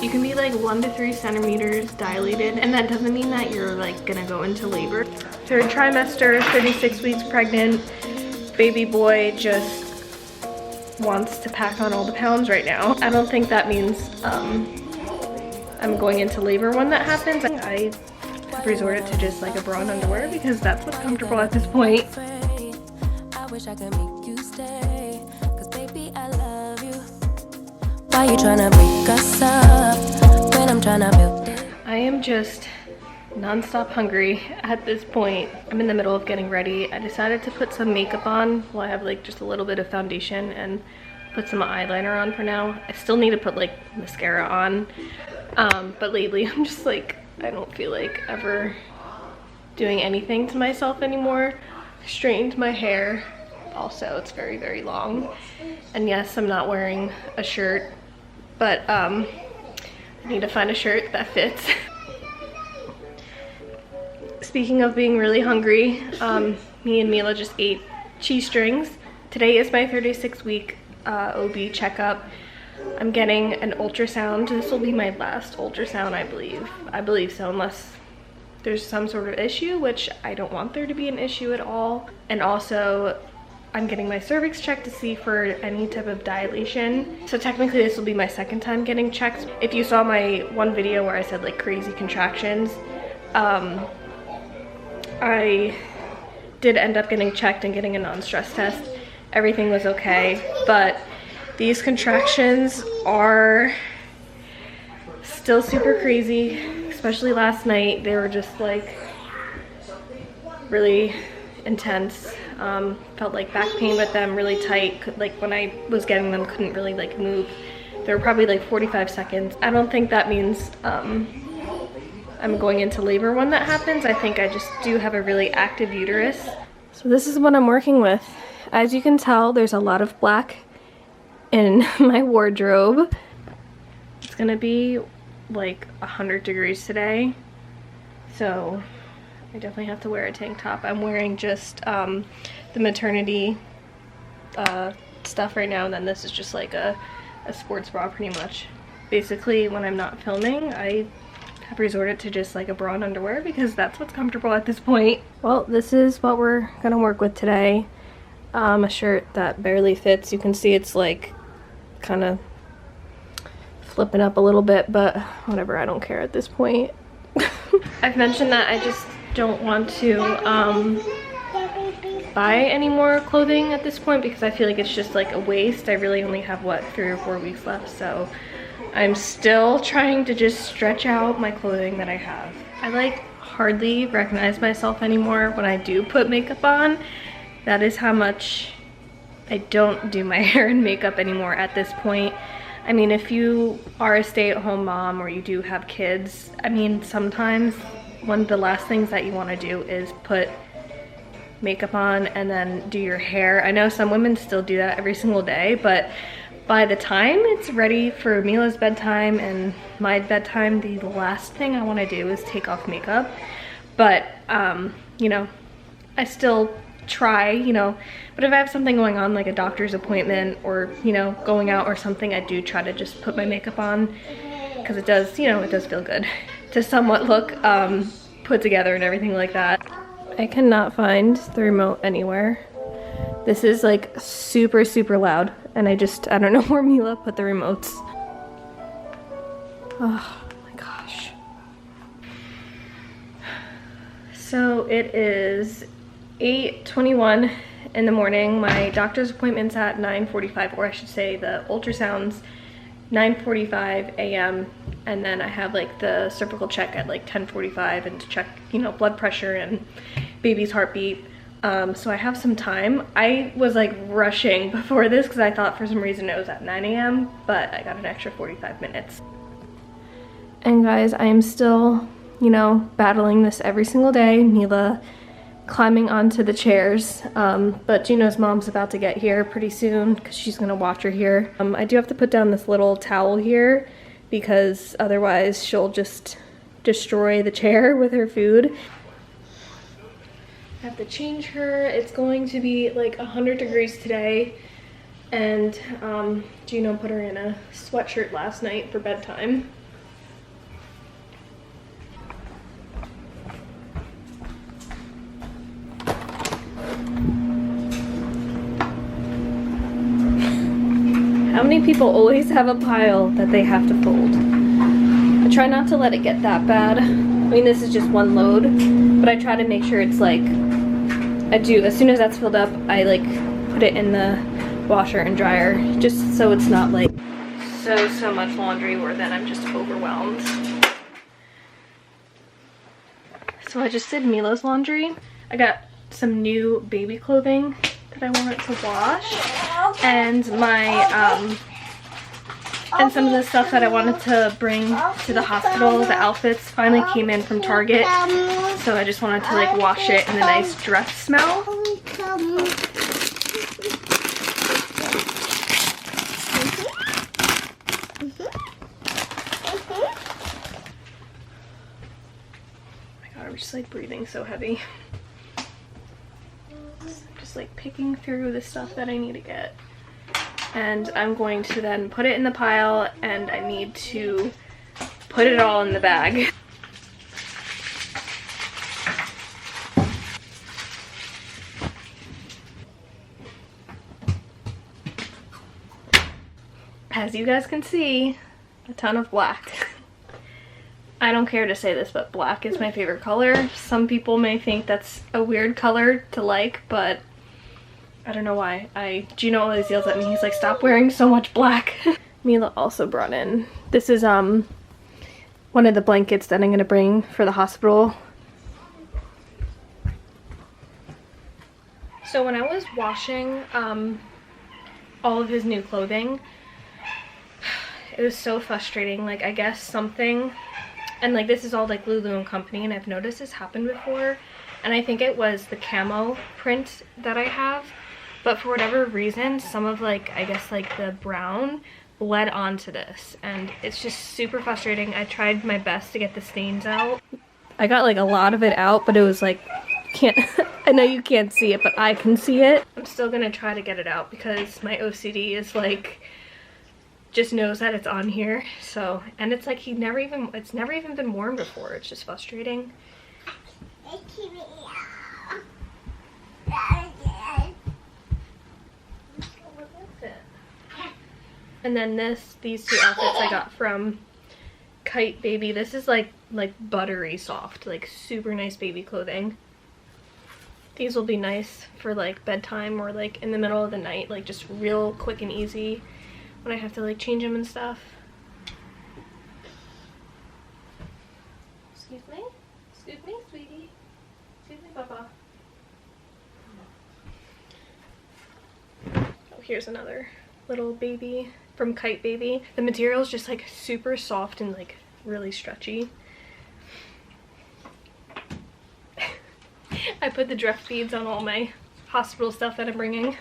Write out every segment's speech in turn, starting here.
You can be like 1 to 3 centimeters dilated, and that doesn't mean that you're like gonna go into labor. Third trimester, 36 weeks pregnant, baby boy just wants to pack on all the pounds right now. I don't think that means I'm going into labor when that happens. I have resorted to just like a bra and underwear because that's what's comfortable at this point. I wish I could make you stay, 'cause baby I love you. Why you tryna break us up when I'm tryna build it? I am just non-stop hungry at this point. I'm in the middle of getting ready. I decided to put some makeup on. Well, I have like just a little bit of foundation and put some eyeliner on for now. I still need to put like mascara on. But lately I'm just like, I don't feel like ever doing anything to myself anymore. I straightened my hair. Also, it's very, very long. And yes, I'm not wearing a shirt, but I need to find a shirt that fits. Speaking of being really hungry, me and Mila just ate cheese strings. Today is my 36-week OB checkup. I'm getting an ultrasound. This will be my last ultrasound, I believe. I believe so, unless there's some sort of issue, which I don't want there to be an issue at all. And also, I'm getting my cervix checked to see for any type of dilation. So technically this will be my second time getting checked. If you saw my one video where I said like crazy contractions, I did end up getting checked and getting a non-stress test. Everything was okay, but these contractions are still super crazy, especially last night. They were just like really intense. Felt like back pain with them, really tight. Like when I was getting them, couldn't really like move. They were probably like 45 seconds. I don't think that means I'm going into labor when that happens. I think I just do have a really active uterus. So this is what I'm working with. As you can tell, there's a lot of black in my wardrobe. It's gonna be like 100 degrees today, so I definitely have to wear a tank top. I'm wearing just the maternity stuff right now, and then this is just like a sports bra pretty much. Basically, when I'm not filming, I have resorted to just like a bra and underwear because that's what's comfortable at this point. Well, this is what we're gonna work with today. A shirt that barely fits. You can see it's like kind of flipping up a little bit, but whatever, I don't care at this point. I've mentioned that I just don't want to buy any more clothing at this point because I feel like it's just like a waste. I really only have what, 3 or 4 weeks left, so I'm still trying to just stretch out my clothing that I have. I like hardly recognize myself anymore when I do put makeup on. That is how much I don't do my hair and makeup anymore at this point. I mean, if you are a stay-at-home mom or you do have kids, I mean, sometimes one of the last things that you want to do is put makeup on and then do your hair. I know some women still do that every single day, but by the time it's ready for Mila's bedtime and my bedtime, the last thing I want to do is take off makeup. But, you know, I still try, you know, but if I have something going on like a doctor's appointment or, you know, going out or something, I do try to just put my makeup on because it does, you know, it does feel good to somewhat look put together and everything like that. I cannot find the remote anywhere. This is like super, super loud, and I don't know where Mila put the remotes. Oh my gosh. So it is 8:21 in the morning. My doctor's appointment's at 9:45, or I should say the ultrasound's 9:45 a.m. and then I have like the cervical check at like 10:45 and to check, you know, blood pressure and baby's heartbeat. So I have some time. I was like rushing before this because I thought for some reason it was at 9 a.m. but I got an extra 45 minutes. And guys, I am still, you know, battling this every single day. Mila climbing onto the chairs, but Gino's mom's about to get here pretty soon because she's gonna watch her here. I do have to put down this little towel here because otherwise she'll just destroy the chair with her food. I have to change her. It's going to be like 100 degrees today, and Gino put her in a sweatshirt last night for bedtime. many people always have a pile that they have to fold. I try not to let it get that bad. I mean, this is just one load, but I try to make sure it's like, as soon as that's filled up, I like put it in the washer and dryer, just so it's not like so much laundry where then I'm just overwhelmed. So I just did Milo's laundry. I got some new baby clothing that I wanted to wash, and and some of the stuff that I wanted to bring to the hospital, the outfits, finally came in from Target. So I just wanted to like wash it in a nice dress smell. I'm just like breathing so heavy. Just like picking through the stuff that I need to get. And I'm going to then put it in the pile, and I need to put it all in the bag. As you guys can see, a ton of black. I don't care to say this, but black is my favorite color. Some people may think that's a weird color to like, but I don't know why. Gino always yells at me. He's like, stop wearing so much black. Mila also brought in, this is one of the blankets that I'm gonna bring for the hospital. So when I was washing all of his new clothing, it was so frustrating. Like, I guess something, and like this is all like Lulu and Company, and I've noticed this happened before, and I think it was the camo print that I have, but for whatever reason, some of like, I guess like the brown bled onto this, and it's just super frustrating. I tried my best to get the stains out. I got like a lot of it out, but it was like, I know you can't see it, but I can see it. I'm still gonna try to get it out because my OCD is like, just knows that it's on here. So, and it's like it's never even been worn before. It's just frustrating. And then these two outfits I got from Kite Baby. This is like buttery soft, like super nice baby clothing. These will be nice for like bedtime or like in the middle of the night, like just real quick and easy when I have to like change them and stuff. Excuse me? Excuse me, sweetie? Excuse me, Papa? Oh, here's another little baby from Kite Baby. The material is just like super soft and like really stretchy. I put the dress beads on all my hospital stuff that I'm bringing.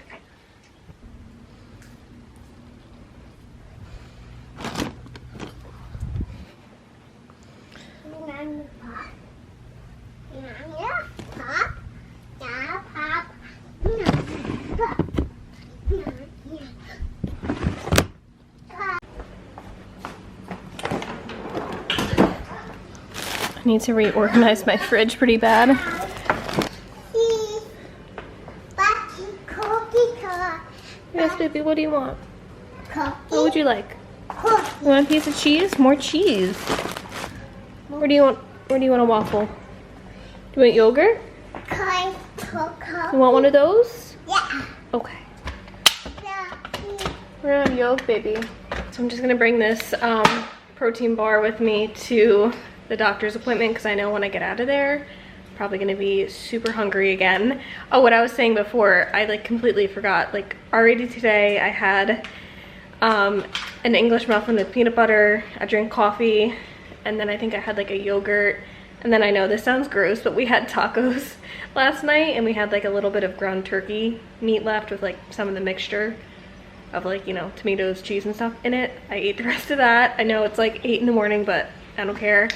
I need to reorganize my fridge pretty bad. Yes, baby, what do you want? What would you like? You want a piece of cheese? More cheese. Or do you want a waffle? Do you want yogurt? You want one of those? Yeah. Okay. We're gonna have yolk, baby. So I'm just gonna bring this protein bar with me to the doctor's appointment because I know when I get out of there, I'm probably gonna be super hungry again. Oh, what I was saying before, I like completely forgot. Like already today I had an English muffin with peanut butter, I drank coffee, and then I think I had like a yogurt, and then I know this sounds gross, but we had tacos last night, and we had like a little bit of ground turkey meat left with like some of the mixture of like, you know, tomatoes, cheese and stuff in it. I ate the rest of that. I know it's like 8 in the morning, but I don't care.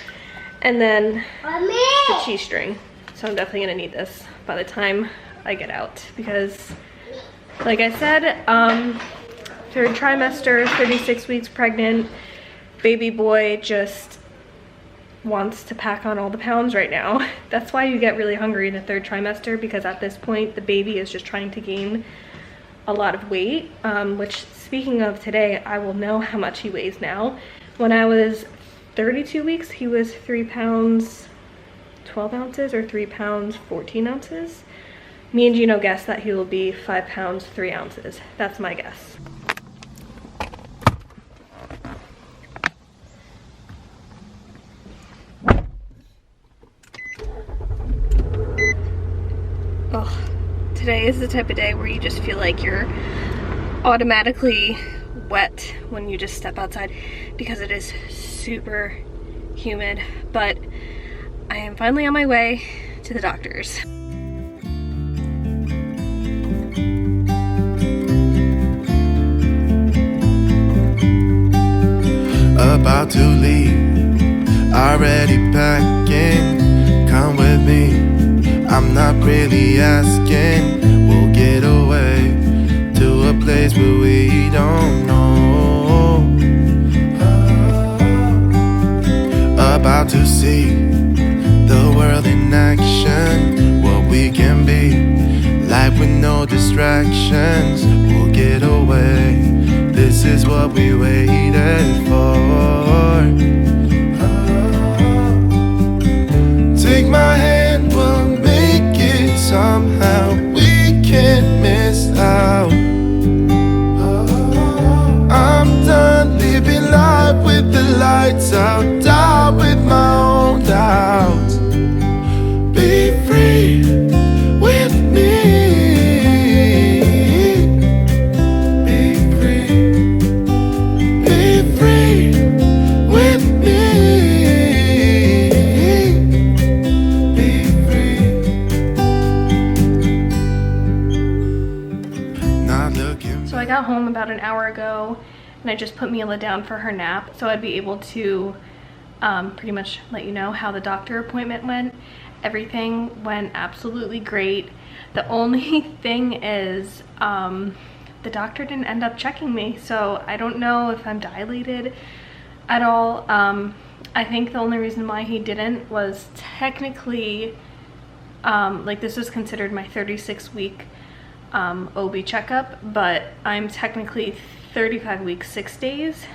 And then the cheese string. So I'm definitely gonna need this by the time I get out because like I said, 3rd trimester, 36 weeks pregnant, baby boy just wants to pack on all the pounds right now. That's why you get really hungry in the 3rd trimester, because at this point the baby is just trying to gain a lot of weight, which, speaking of today, I will know how much he weighs now. When I was 32 weeks, he was 3 pounds 12 ounces or 3 pounds 14 ounces. Me and Gino guessed that he will be 5 pounds 3 ounces. That's my guess. Oh, today is the type of day where you just feel like you're automatically wet when you just step outside because it is super humid. But I am finally on my way to the doctor's. About to leave, already packing. Come with me, I'm not really asking. We'll get away to a place where we don't know. About to see the world in action, what we can be, life with no distractions. We'll get away, this is what we waited for. Take my hand, we'll make it somehow. We can't miss out. I'm done living life with the lights out, die with my own doubts. Be free with me. So I got home about an hour ago and I just put Mila down for her nap so I'd be able to pretty much let you know how the doctor appointment went. Everything went absolutely great. The only thing is the doctor didn't end up checking me, so I don't know if I'm dilated at all. I think the only reason why he didn't was technically like this was considered my 36-week OB checkup, but I'm technically 35 weeks 6 days,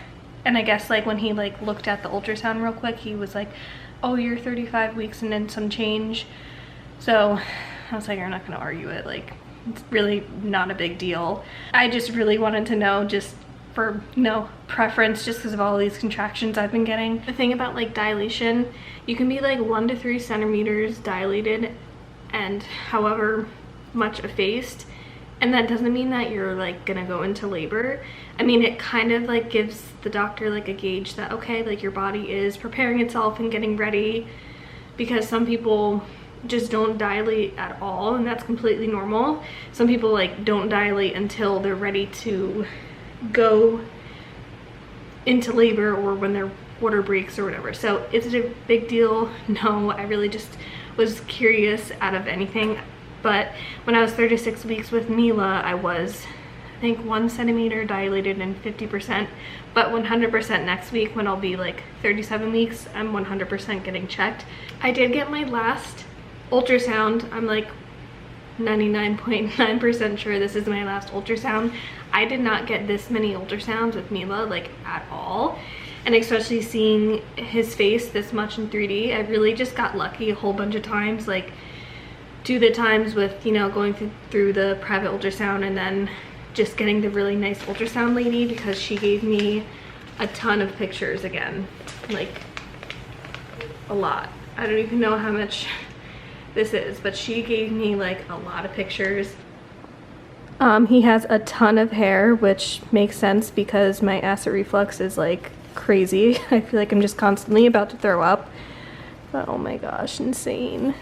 and I guess like when he like looked at the ultrasound real quick, he was like, oh, you're 35 weeks and then some change. So I was like, I'm not gonna argue it, like it's really not a big deal. I just really wanted to know, just for no preference, just because of all these contractions I've been getting. The thing about like dilation, you can be like 1 to 3 centimeters dilated and however much effaced, and that doesn't mean that you're like gonna go into labor. I mean, it kind of like gives the doctor like a gauge that, okay, like your body is preparing itself and getting ready, because some people just don't dilate at all, and that's completely normal. Some people like don't dilate until they're ready to go into labor or when their water breaks or whatever. So is it a big deal? No, I really just was curious out of anything. But when I was 36 weeks with Mila, I was, I think, 1 centimeter dilated and 50%, but 100% next week when I'll be like 37 weeks, I'm 100% getting checked. I did get my last ultrasound. I'm like 99.9% sure this is my last ultrasound. I did not get this many ultrasounds with Mila, like at all. And especially seeing his face this much in 3D, I really just got lucky a whole bunch of times. Like 2 of the times with, you know, going through the private ultrasound and then just getting the really nice ultrasound lady, because she gave me a ton of pictures again, like a lot. I don't even know how much this is, but she gave me like a lot of pictures. He has a ton of hair, which makes sense because my acid reflux is like crazy. I feel like I'm just constantly about to throw up. But oh my gosh, insane.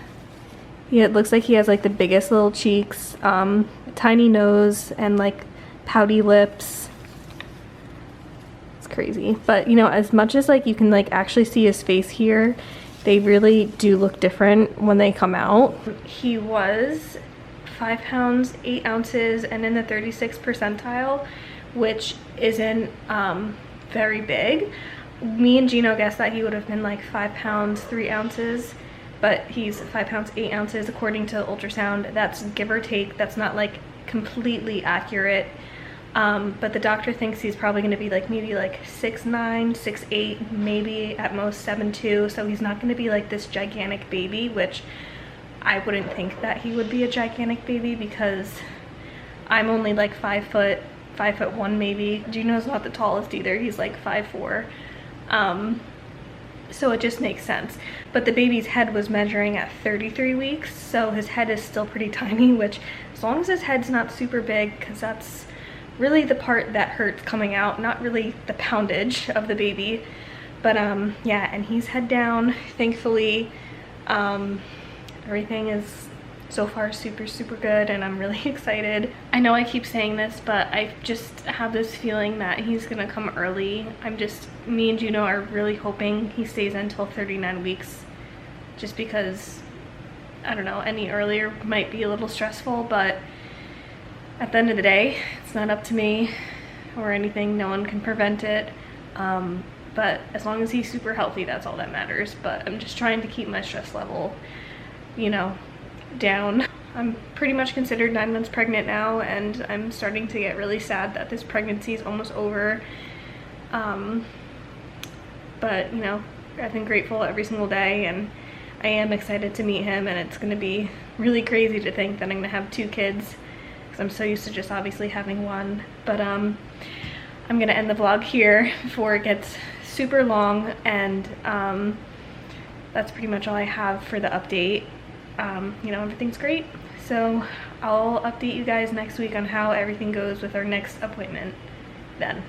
Yeah, it looks like he has like the biggest little cheeks, tiny nose, and like pouty lips. It's crazy. But you know, as much as like you can like actually see his face here, they really do look different when they come out. He was 5 pounds 8 ounces and in the 36th percentile, which isn't very big. Me and Gino guessed that he would have been like 5 pounds 3 ounces, but he's 5 pounds 8 ounces according to ultrasound. That's give or take. That's not like completely accurate. But the doctor thinks he's probably going to be like maybe like 6'9", 6'8", maybe at most 7'2", so he's not going to be like this gigantic baby, which I wouldn't think that he would be a gigantic baby because I'm only like 5 foot, 5'1" maybe. Gino's not the tallest either, he's like 5'4". So it just makes sense. But the baby's head was measuring at 33 weeks, so his head is still pretty tiny, which as long as his head's not super big, because that's really the part that hurts coming out, not really the poundage of the baby. But yeah, and he's head down, thankfully. Everything is so far super good, and I'm really excited. I know I keep saying this, but I just have this feeling that he's gonna come early. Me and Juno are really hoping he stays until 39 weeks, just because, I don't know, any earlier might be a little stressful, but at the end of the day, it's not up to me or anything. No one can prevent it. But as long as he's super healthy, that's all that matters. But I'm just trying to keep my stress level, you know, down. I'm pretty much considered 9 months pregnant now, and I'm starting to get really sad that this pregnancy is almost over. But you know, I've been grateful every single day, and I am excited to meet him, and it's gonna be really crazy to think that I'm gonna have 2 kids, because I'm so used to just obviously having 1. But I'm gonna end the vlog here before it gets super long, and that's pretty much all I have for the update. You know, everything's great, so I'll update you guys next week on how everything goes with our next appointment then.